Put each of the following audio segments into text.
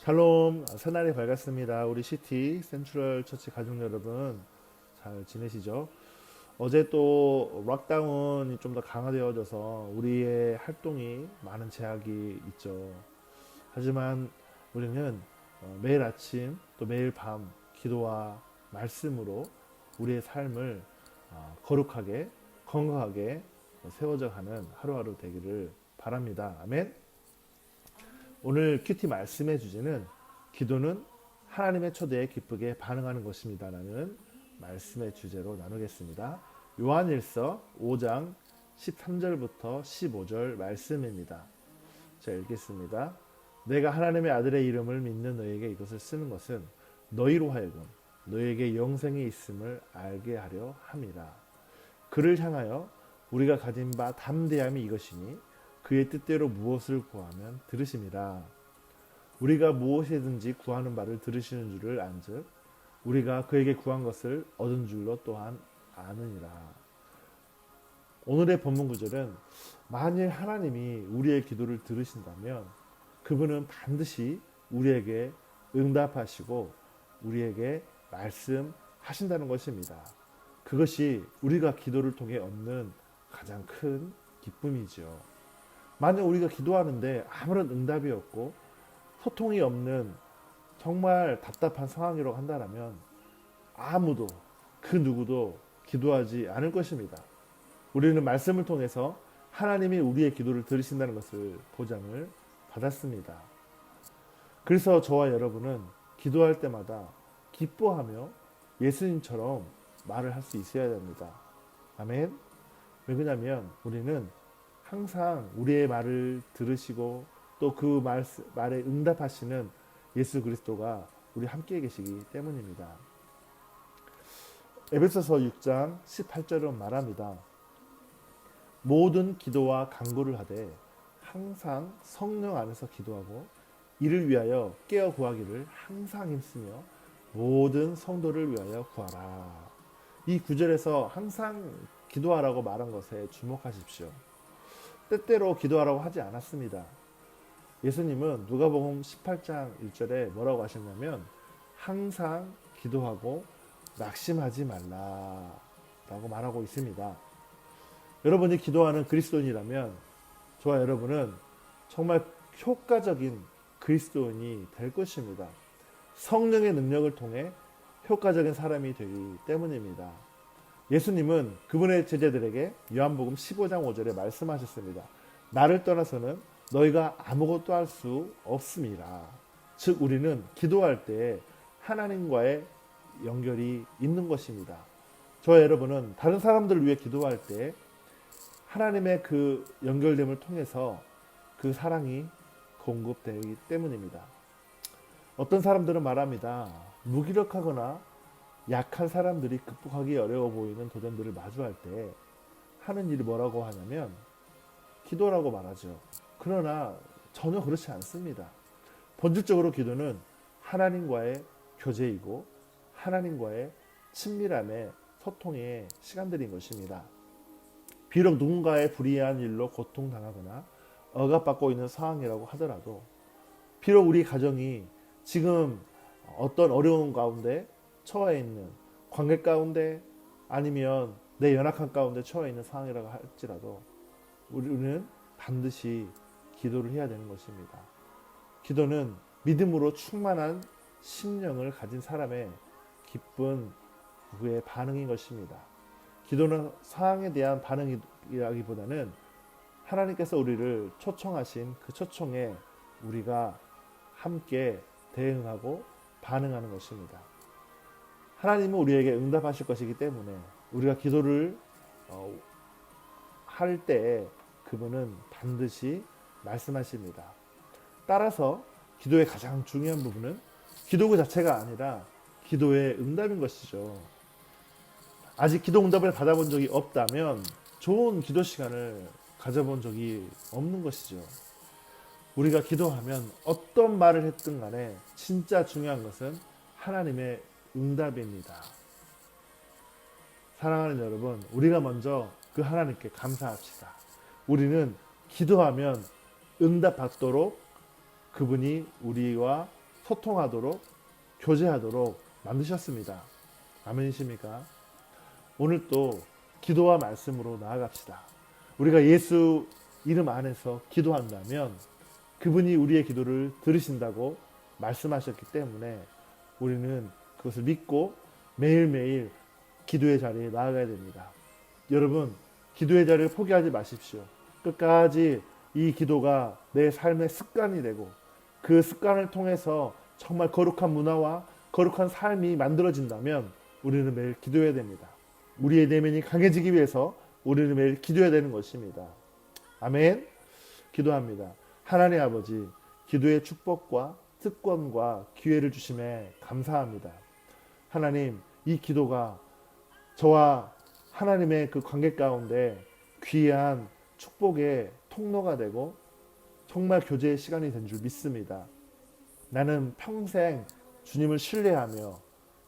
샬롬, 새날이 밝았습니다. 우리 시티 센트럴 처치 가족 여러분 잘 지내시죠? 어제 또 락다운이 좀 더 강화되어져서 우리의 활동이 많은 제약이 있죠. 하지만 우리는 매일 아침 또 매일 밤 기도와 말씀으로 우리의 삶을 거룩하게 건강하게 세워져 가는 하루하루 되기를 바랍니다. 아멘. 오늘 큐티 말씀의 주제는 기도는 하나님의 초대에 기쁘게 반응하는 것입니다. 라는 말씀의 주제로 나누겠습니다. 요한일서 5장 13절부터 15절 말씀입니다. 제가 읽겠습니다. 내가 하나님의 아들의 이름을 믿는 너에게 이것을 쓰는 것은 너희로 하여금 너에게 영생이 있음을 알게 하려 함이라. 그를 향하여 우리가 가진 바 담대함이 이것이니 그의 뜻대로 무엇을 구하면 들으심이라. 우리가 무엇이든지 구하는 바를 들으시는 줄을 안즉 우리가 그에게 구한 것을 얻은 줄로 또한 아느니라. 오늘의 본문 구절은 만일 하나님이 우리의 기도를 들으신다면 그분은 반드시 우리에게 응답하시고 우리에게 말씀하신다는 것입니다. 그것이 우리가 기도를 통해 얻는 가장 큰 기쁨이죠. 만약 우리가 기도하는데 아무런 응답이 없고 소통이 없는 정말 답답한 상황이라고 한다면 아무도 그 누구도 기도하지 않을 것입니다. 우리는 말씀을 통해서 하나님이 우리의 기도를 들으신다는 것을 보장을 받았습니다. 그래서 저와 여러분은 기도할 때마다 기뻐하며 예수님처럼 말을 할 수 있어야 됩니다. 아멘. 왜 그러냐면 우리는 항상 우리의 말을 들으시고 또 그 말에 응답하시는 예수 그리스도가 우리 함께 계시기 때문입니다. 에베소서 6장 18절은 말합니다. 모든 기도와 간구를 하되 항상 성령 안에서 기도하고 이를 위하여 깨어 구하기를 항상 힘쓰며 모든 성도를 위하여 구하라. 이 구절에서 항상 기도하라고 말한 것에 주목하십시오. 때때로 기도하라고 하지 않았습니다. 예수님은 누가복음 18장 1절에 뭐라고 하셨냐면 항상 기도하고 낙심하지 말라 라고 말하고 있습니다. 여러분이 기도하는 그리스도인이라면 저와 여러분은 정말 효과적인 그리스도인이 될 것입니다. 성령의 능력을 통해 효과적인 사람이 되기 때문입니다. 예수님은 그분의 제자들에게 요한복음 15장 5절에 말씀하셨습니다. 나를 떠나서는 너희가 아무것도 할 수 없음이라. 즉 우리는 기도할 때 하나님과의 연결이 있는 것입니다. 저와 여러분은 다른 사람들을 위해 기도할 때 하나님의 그 연결됨을 통해서 그 사랑이 공급되기 때문입니다. 어떤 사람들은 말합니다. 무기력하거나 약한 사람들이 극복하기 어려워 보이는 도전들을 마주할 때 하는 일이 뭐라고 하냐면 기도라고 말하죠. 그러나 전혀 그렇지 않습니다. 본질적으로 기도는 하나님과의 교제이고 하나님과의 친밀함의 소통의 시간들인 것입니다. 비록 누군가의 불의한 일로 고통당하거나 억압받고 있는 상황이라고 하더라도 비록 우리 가정이 지금 어떤 어려운 가운데 처해 있는 관계 가운데 아니면 내 연약한 가운데 처해 있는 상황이라고 할지라도 우리는 반드시 기도를 해야 되는 것입니다. 기도는 믿음으로 충만한 심령을 가진 사람의 기쁜 그의 반응인 것입니다. 기도는 상황에 대한 반응이라기보다는 하나님께서 우리를 초청하신 그 초청에 우리가 함께 대응하고 반응하는 것입니다. 하나님은 우리에게 응답하실 것이기 때문에 우리가 기도를 할 때 그분은 반드시 말씀하십니다. 따라서 기도의 가장 중요한 부분은 기도 그 자체가 아니라 기도의 응답인 것이죠. 아직 기도 응답을 받아본 적이 없다면 좋은 기도 시간을 가져본 적이 없는 것이죠. 우리가 기도하면 어떤 말을 했든 간에 진짜 중요한 것은 하나님의 응답입니다. 사랑하는 여러분, 우리가 먼저 그 하나님께 감사합시다. 우리는 기도하면 응답받도록 그분이 우리와 소통하도록, 교제하도록 만드셨습니다. 아멘이십니까? 오늘 또 기도와 말씀으로 나아갑시다. 우리가 예수 이름 안에서 기도한다면 그분이 우리의 기도를 들으신다고 말씀하셨기 때문에 우리는 그것을 믿고 매일매일 기도의 자리에 나아가야 됩니다. 여러분, 기도의 자리를 포기하지 마십시오. 끝까지 이 기도가 내 삶의 습관이 되고 그 습관을 통해서 정말 거룩한 문화와 거룩한 삶이 만들어진다면 우리는 매일 기도해야 됩니다. 우리의 내면이 강해지기 위해서 우리는 매일 기도해야 되는 것입니다. 아멘. 기도합니다. 하나님 아버지, 기도의 축복과 특권과 기회를 주심에 감사합니다. 하나님, 이 기도가 저와 하나님의 그 관계 가운데 귀한 축복의 통로가 되고 정말 교제의 시간이 된 줄 믿습니다. 나는 평생 주님을 신뢰하며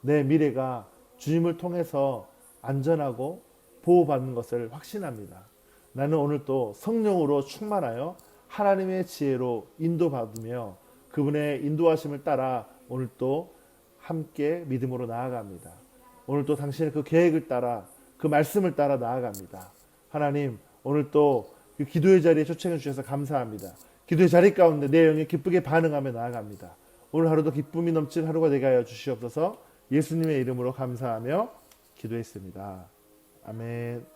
내 미래가 주님을 통해서 안전하고 보호받는 것을 확신합니다. 나는 오늘 또 성령으로 충만하여 하나님의 지혜로 인도받으며 그분의 인도하심을 따라 오늘 또 함께 믿음으로 나아갑니다. 오늘 또 당신의 그 계획을 따라 그 말씀을 따라 나아갑니다. 하나님, 오늘 또 그 기도의 자리에 초청해 주셔서 감사합니다. 기도의 자리 가운데 내 영이 기쁘게 반응하며 나아갑니다. 오늘 하루도 기쁨이 넘치는 하루가 되게 하여 주시옵소서. 예수님의 이름으로 감사하며 기도했습니다. 아멘.